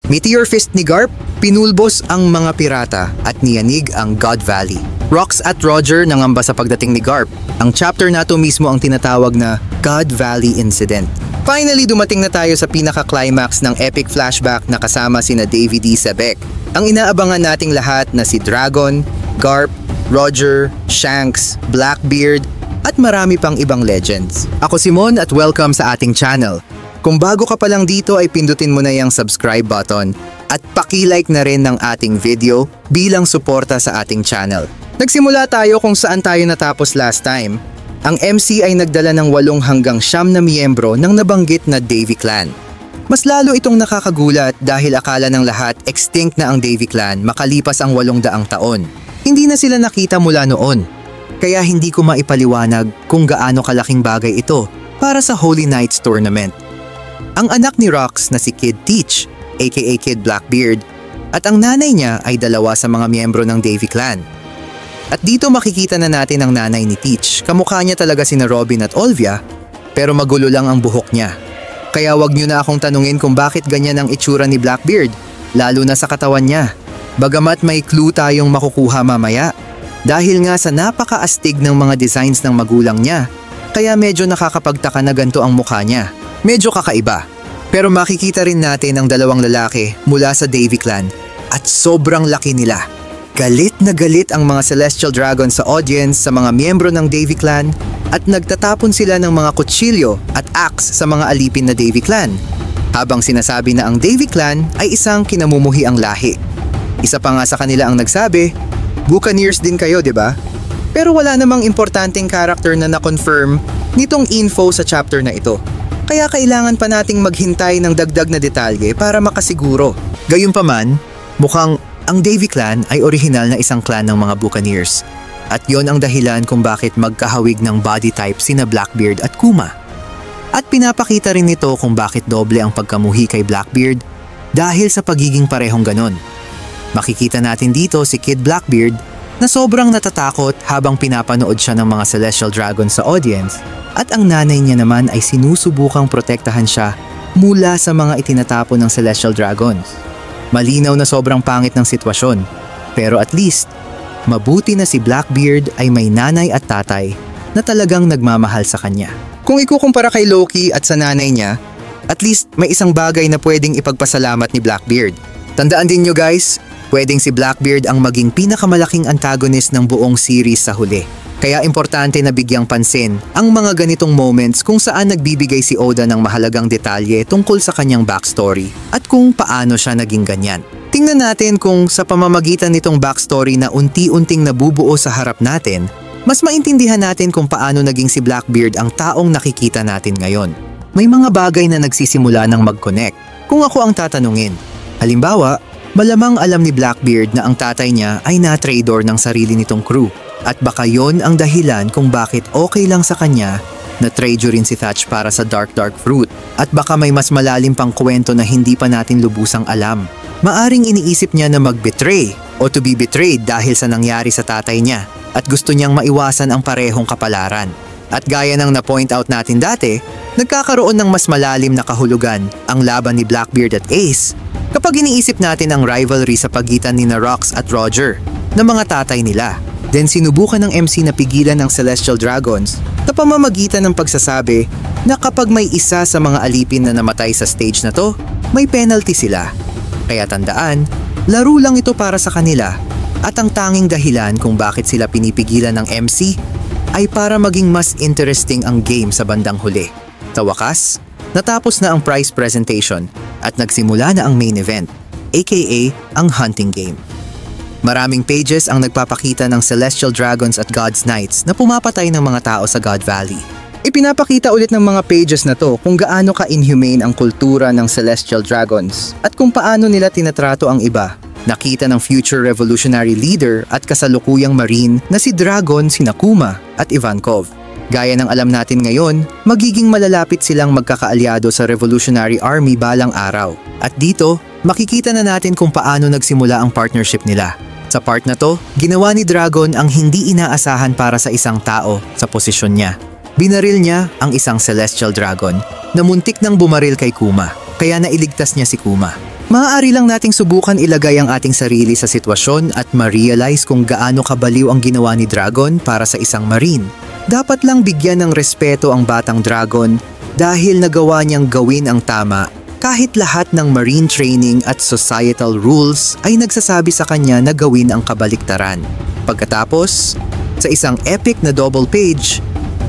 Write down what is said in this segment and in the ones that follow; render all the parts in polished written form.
Meteor Fist ni Garp, pinulbos ang mga pirata at niyanig ang God Valley. Rox at Roger nangamba sa pagdating ni Garp. Ang chapter na to mismo ang tinatawag na God Valley Incident. Finally, dumating na tayo sa pinaka-climax ng epic flashback na kasama sina Davy D. Sebek. Ang inaabangan nating lahat na si Dragon, Garp, Roger, Shanks, Blackbeard, at marami pang ibang legends. Ako si Mon at welcome sa ating channel. Kung bago ka pa lang dito ay pindutin mo na yung subscribe button at paki-like na rin ng ating video bilang suporta sa ating channel. Nagsimula tayo kung saan tayo natapos last time. Ang MC ay nagdala ng 8 hanggang 9 na miyembro ng nabanggit na Davy Clan. Mas lalo itong nakakagulat dahil akala ng lahat extinct na ang Davy Clan makalipas ang 800 taon. Hindi na sila nakita mula noon. Kaya hindi ko maipaliwanag kung gaano kalaking bagay ito para sa Holy Knights Tournament. Ang anak ni Rox na si Kid Teach, aka Kid Blackbeard, at ang nanay niya ay 2 sa mga miyembro ng Davy Clan. At dito makikita na natin ang nanay ni Teach. Kamukha niya talaga sina Robin at Olvia, pero magulo lang ang buhok niya. Kaya wag niyo na akong tanungin kung bakit ganyan ang itsura ni Blackbeard, lalo na sa katawan niya. Bagamat may clue tayong makukuha mamaya, dahil nga sa napakaastig ng mga designs ng magulang niya, kaya medyo nakakapagtaka na ganito ang mukha niya. Medyo kakaiba. Pero makikita rin natin ang 2 lalaki mula sa Davy Clan at sobrang laki nila. Galit na galit ang mga Celestial Dragon sa audience sa mga miyembro ng Davy Clan at nagtatapon sila ng mga kutsilyo at axe sa mga alipin na Davy Clan. Habang sinasabi na ang Davy Clan ay isang kinamumuhiang lahi. Isa pa nga sa kanila ang nagsabi, Buccaneers din kayo, di ba? Pero wala namang importanteng character na na-confirm nitong info sa chapter na ito. Kaya kailangan pa nating maghintay ng dagdag na detalye para makasiguro. Gayunpaman, mukhang ang Davy Clan ay orihinal na isang clan ng mga Buccaneers. At yon ang dahilan kung bakit magkahawig ng body type sina Blackbeard at Kuma. At pinapakita rin nito kung bakit doble ang pagkamuhi kay Blackbeard dahil sa pagiging parehong ganon. Makikita natin dito si Kid Blackbeard na sobrang natatakot habang pinapanood siya ng mga Celestial Dragons sa audience at ang nanay niya naman ay sinusubukang protektahan siya mula sa mga itinatapon ng Celestial Dragons. Malinaw na sobrang pangit ng sitwasyon, pero at least, mabuti na si Blackbeard ay may nanay at tatay na talagang nagmamahal sa kanya. Kung ikukumpara kay Loki at sa nanay niya, at least may isang bagay na pwedeng ipagpasalamat ni Blackbeard. Tandaan din nyo guys, pwedeng si Blackbeard ang maging pinakamalaking antagonist ng buong series sa huli. Kaya importante na bigyang pansin ang mga ganitong moments kung saan nagbibigay si Oda ng mahalagang detalye tungkol sa kanyang backstory at kung paano siya naging ganyan. Tingnan natin kung sa pamamagitan nitong backstory na unti-unting nabubuo sa harap natin, mas maintindihan natin kung paano naging si Blackbeard ang taong nakikita natin ngayon. May mga bagay na nagsisimula ng mag-connect kung ako ang tatanungin. Halimbawa, malamang alam ni Blackbeard na ang tatay niya ay na-traidor ng sarili nitong crew. At baka yon ang dahilan kung bakit okay lang sa kanya na traidorin si Thatch para sa Dark Fruit. At baka may mas malalim pang kwento na hindi pa natin lubusang alam. Maaring iniisip niya na mag-betray o to be betrayed dahil sa nangyari sa tatay niya at gusto niyang maiwasan ang parehong kapalaran. At gaya ng na-point out natin dati, nagkakaroon ng mas malalim na kahulugan ang laban ni Blackbeard at Ace kapag iniisip natin ang rivalry sa pagitan ni Rox at Roger na mga tatay nila. Then sinubukan ng MC na pigilan ng Celestial Dragons na pamamagitan ng pagsasabi na kapag may isa sa mga alipin na namatay sa stage na to, may penalty sila. Kaya tandaan, laro lang ito para sa kanila at ang tanging dahilan kung bakit sila pinipigilan ng MC ay para maging mas interesting ang game sa bandang huli. Sa wakas, natapos na ang prize presentation at nagsimula na ang main event, aka ang hunting game. Maraming pages ang nagpapakita ng Celestial Dragons at God's Knights na pumapatay ng mga tao sa God Valley. Ipinapakita ulit ng mga pages na to kung gaano ka-inhumane ang kultura ng Celestial Dragons at kung paano nila tinatrato ang iba. Nakita ng future revolutionary leader at kasalukuyang marine na si Dragon, sina Kuma at Ivankov. Gaya ng alam natin ngayon, magiging malalapit silang magkakaalyado sa Revolutionary Army balang araw. At dito, makikita na natin kung paano nagsimula ang partnership nila. Sa part na to, ginawa ni Dragon ang hindi inaasahan para sa isang tao sa posisyon niya. Binaril niya ang isang Celestial Dragon na muntik nang bumaril kay Kuma, kaya nailigtas niya si Kuma. Maaari lang nating subukan ilagay ang ating sarili sa sitwasyon at ma-realize kung gaano kabaliw ang ginawa ni Dragon para sa isang Marine. Dapat lang bigyan ng respeto ang batang Dragon dahil nagawa niyang gawin ang tama kahit lahat ng Marine training at societal rules ay nagsasabi sa kanya na gawin ang kabaliktaran. Pagkatapos, sa isang epic na double page,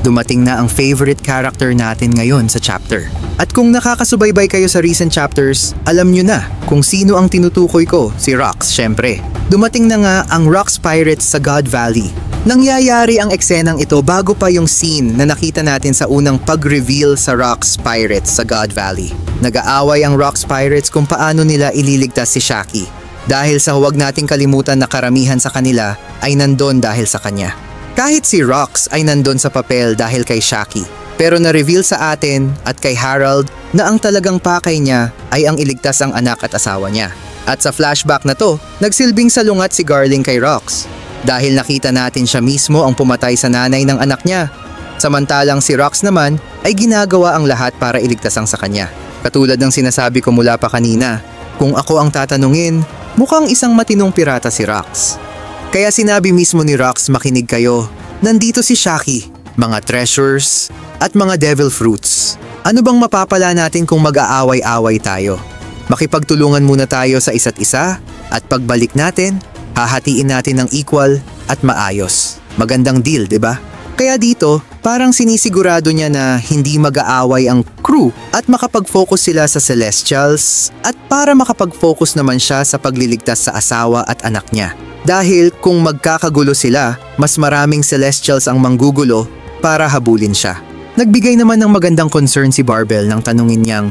dumating na ang favorite character natin ngayon sa chapter. At kung nakakasubaybay kayo sa recent chapters, alam nyo na kung sino ang tinutukoy ko, si Rox syempre. Dumating na nga ang Rox Pirates sa God Valley. Nangyayari ang eksenang ito bago pa yung scene na nakita natin sa unang pag-reveal sa Rox Pirates sa God Valley. Nag-aaway ang Rox Pirates kung paano nila ililigtas si Shaki. Dahil sa huwag nating kalimutan na karamihan sa kanila ay nandun dahil sa kanya. Kahit si Rox ay nandun sa papel dahil kay Shaki. Pero na-reveal sa atin at kay Harold na ang talagang pakay niya ay ang iligtas ang anak at asawa niya. At sa flashback na to, nagsilbing salungat si Garling kay Rox. Dahil nakita natin siya mismo ang pumatay sa nanay ng anak niya. Samantalang si Rox naman ay ginagawa ang lahat para iligtas ang sa kanya. Katulad ng sinasabi ko mula pa kanina, kung ako ang tatanungin, mukhang isang matinong pirata si Rox. Kaya sinabi mismo ni Rox, makinig kayo, nandito si Shaki, mga treasures at mga devil fruits. Ano bang mapapala natin kung mag-aaway-away tayo? Makipagtulungan muna tayo sa isa't isa at pagbalik natin, hahatiin natin ng equal at maayos. Magandang deal, 'di ba? Kaya dito, parang sinisigurado niya na hindi mag-aaway ang crew at makapag-focus sila sa Celestials at para makapag-focus naman siya sa pagliligtas sa asawa at anak niya. Dahil kung magkakagulo sila, mas maraming Celestials ang manggugulo para habulin siya. Nagbigay naman ng magandang concern si Barbell nang tanungin niyang,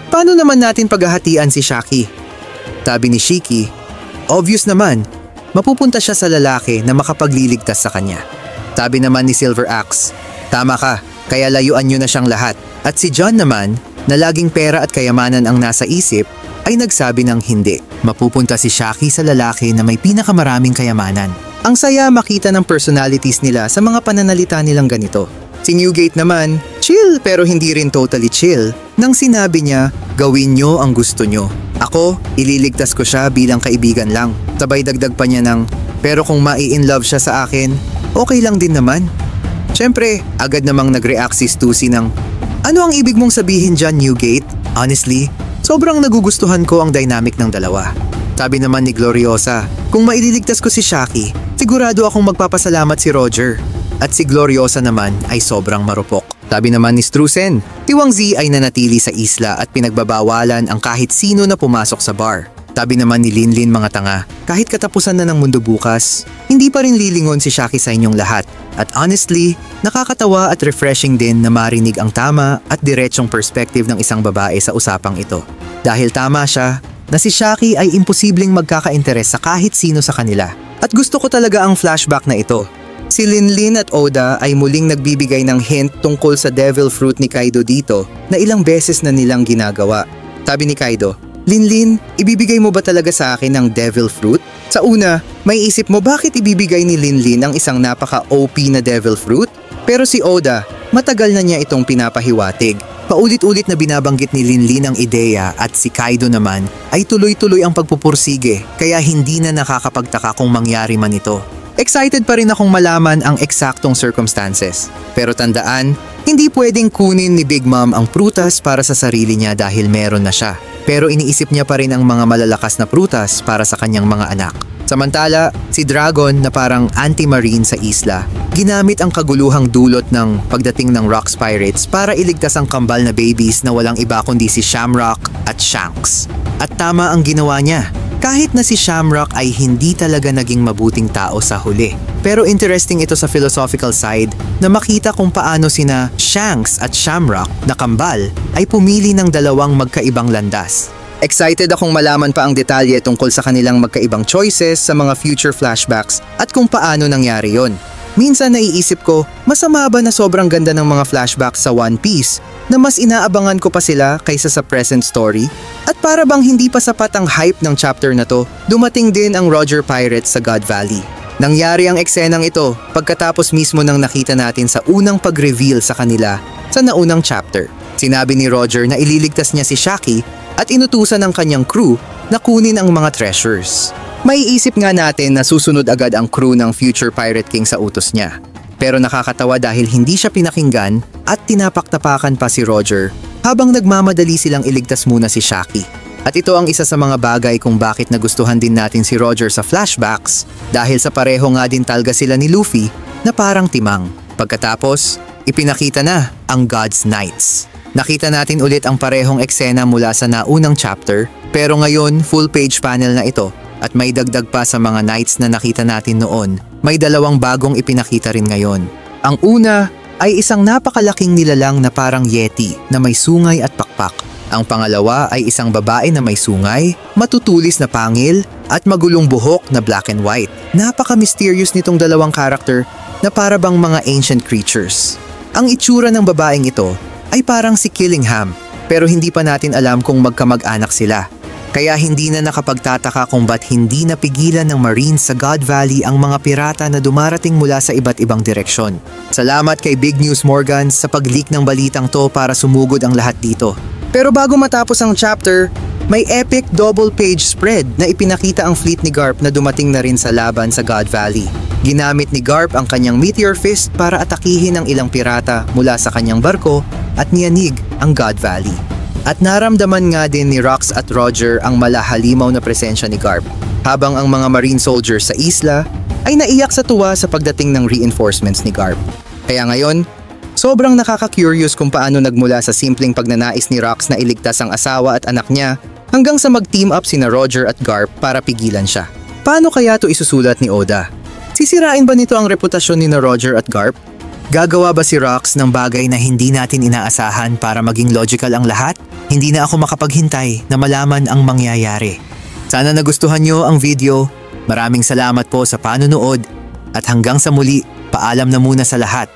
paano naman natin paghahatian si Shaki? Sabi ni Shiki, obvious naman, mapupunta siya sa lalaki na makapagliligtas sa kanya. Sabi naman ni Silver Axe, tama ka, kaya layuan niyo na siyang lahat. At si John naman, na laging pera at kayamanan ang nasa isip, ay nagsabi ng hindi. Mapupunta si Shaki sa lalaki na may pinakamaraming kayamanan. Ang saya makita ng personalities nila sa mga pananalita nilang ganito. Si Newgate naman, chill pero hindi rin totally chill. Nang sinabi niya, gawin niyo ang gusto niyo. Ako, ililigtas ko siya bilang kaibigan lang. Sabay dagdag pa niya ng, pero kung mai-inlove siya sa akin, okay lang din naman. Siyempre, agad namang nag-react si Stussy ng, ano ang ibig mong sabihin dyan, Newgate? Honestly, sobrang nagugustuhan ko ang dynamic ng dalawa. Sabi naman ni Gloriosa, kung maililigtas ko si Shaki, sigurado akong magpapasalamat si Roger. At si Gloriosa naman ay sobrang marupok. Sabi naman ni Strusen, Tiwang Z ay nanatili sa isla at pinagbabawalan ang kahit sino na pumasok sa bar. Sabi naman ni Linlin, mga tanga, kahit katapusan na ng mundo bukas, hindi pa rin lilingon si Shaki sa inyong lahat. At honestly, nakakatawa at refreshing din na marinig ang tama at diretsong perspective ng isang babae sa usapang ito. Dahil tama siya, na si Shaki ay imposibleng magkaka-interes sa kahit sino sa kanila. At gusto ko talaga ang flashback na ito. Si Linlin at Oda ay muling nagbibigay ng hint tungkol sa devil fruit ni Kaido dito na ilang beses na nilang ginagawa. Sabi ni Kaido, Linlin, ibibigay mo ba talaga sa akin ang devil fruit? Sa una, may isip mo bakit ibibigay ni Linlin ang isang napaka-OP na devil fruit? Pero si Oda, matagal na niya itong pinapahiwatig. Paulit-ulit na binabanggit ni Linlin ang ideya at si Kaido naman ay tuloy-tuloy ang pagpupursige kaya hindi na nakakapagtaka kung mangyari man ito. Excited pa rin akong malaman ang eksaktong circumstances. Pero tandaan, hindi pwedeng kunin ni Big Mom ang prutas para sa sarili niya dahil meron na siya. Pero iniisip niya pa rin ang mga malalakas na prutas para sa kanyang mga anak. Samantala, si Dragon na parang anti-marine sa isla, ginamit ang kaguluhang dulot ng pagdating ng Rox Pirates para iligtas ang kambal na babies na walang iba kundi si Shamrock at Shanks. At tama ang ginawa niya. Kahit na si Shamrock ay hindi talaga naging mabuting tao sa huli. Pero interesting ito sa philosophical side na makita kung paano sina Shanks at Shamrock na kambal ay pumili ng dalawang magkaibang landas. Excited akong malaman pa ang detalye tungkol sa kanilang magkaibang choices sa mga future flashbacks at kung paano nangyari yon. Minsan naiisip ko, masama ba na sobrang ganda ng mga flashbacks sa One Piece na mas inaabangan ko pa sila kaysa sa present story? At para bang hindi pa sapat ang hype ng chapter na to, dumating din ang Roger Pirates sa God Valley. Nangyari ang eksenang ito pagkatapos mismo nang nakita natin sa unang pag-reveal sa kanila sa naunang chapter. Sinabi ni Roger na ililigtas niya si Shaki at inutusan ng kanyang crew na kunin ang mga treasures. Maiisip nga natin na susunod agad ang crew ng future Pirate King sa utos niya. Pero nakakatawa dahil hindi siya pinakinggan at tinapaktapakan pa si Roger habang nagmamadali silang iligtas muna si Shaki. At ito ang isa sa mga bagay kung bakit nagustuhan din natin si Roger sa flashbacks dahil sa pareho nga din talaga sila ni Luffy na parang timang. Pagkatapos, ipinakita na ang God's Knights. Nakita natin ulit ang parehong eksena mula sa naunang chapter pero ngayon full page panel na ito at may dagdag pa sa mga knights na nakita natin noon. May dalawang bagong ipinakita rin ngayon. Ang una ay isang napakalaking nilalang na parang yeti na may sungay at pakpak. Ang pangalawa ay isang babae na may sungay, matutulis na pangil at magulong buhok na black and white. Napaka-mysterious nitong dalawang karakter na para bang mga ancient creatures. Ang itsura ng babaeng ito ay parang si Killingham pero hindi pa natin alam kung magkamag-anak sila. Kaya hindi na nakapagtataka kung ba't hindi napigilan ng Marines sa God Valley ang mga pirata na dumarating mula sa iba't ibang direksyon. Salamat kay Big News Morgan sa pag-leak ng balitang to para sumugod ang lahat dito. Pero bago matapos ang chapter, may epic double page spread na ipinakita ang fleet ni Garp na dumating na rin sa laban sa God Valley. Ginamit ni Garp ang kanyang Meteor Fist para atakihin ang ilang pirata mula sa kanyang barko at niyanig ang God Valley. At naramdaman nga din ni Rox at Roger ang malahalimaw na presensya ni Garp, habang ang mga marine soldiers sa isla ay naiyak sa tuwa sa pagdating ng reinforcements ni Garp. Kaya ngayon, sobrang nakaka-curious kung paano nagmula sa simpleng pagnanais ni Rox na iligtas ang asawa at anak niya hanggang sa mag-team up sina Roger at Garp para pigilan siya. Paano kaya ito isusulat ni Oda? Sisirain ba nito ang reputasyon ni Roger at Garp? Gagawa ba si Rox ng bagay na hindi natin inaasahan para maging logical ang lahat? Hindi na ako makapaghintay na malaman ang mangyayari. Sana nagustuhan nyo ang video. Maraming salamat po sa panonood at hanggang sa muli, paalam na muna sa lahat.